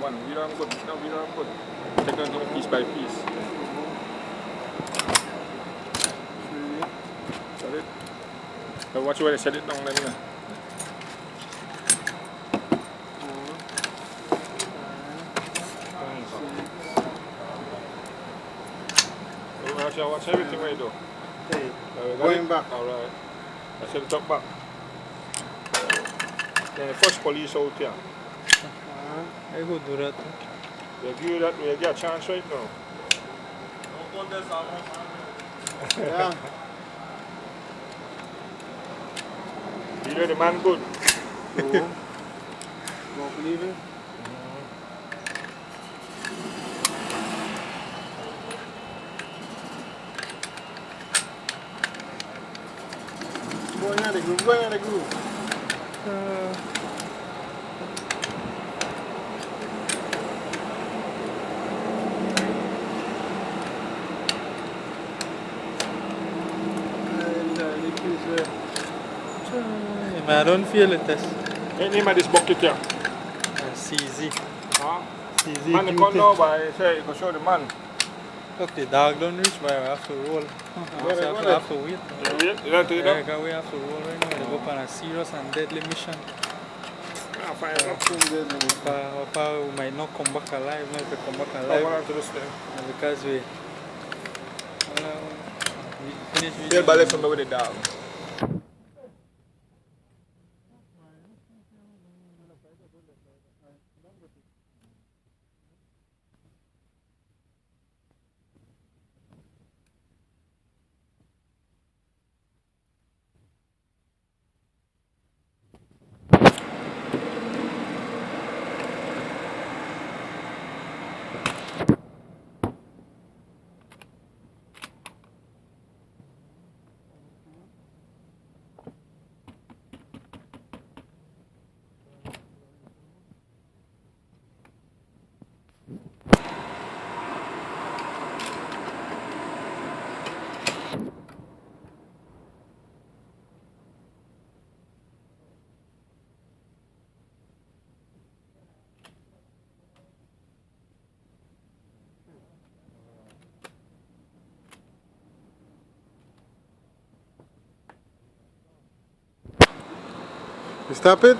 one. We don't good. No, we don't good. Take them piece by piece. Set it. So watch where they set it down then. Watch everything where you do. Hey, going back. Alright. I set it up back. Then the first police out here. I go do that. You give that, you get a chance right now. Yeah. You know the man good. Don't believe it? Going at the groove, going at the groove. I don't feel it. What's the name of this bucket here? CZ. Huh? CZ. Man, they come now, but I say you can show the man. Look, the dog don't reach, but I have to roll. I have to wait. You don't take it up? Yeah, we have to roll right now. They go on a serious and deadly mission. I'll find it. Papa, we might not come back alive. Not if we come back I alive. want to this thing. Because we finish with Feel ballet from me with the dog. You stop it?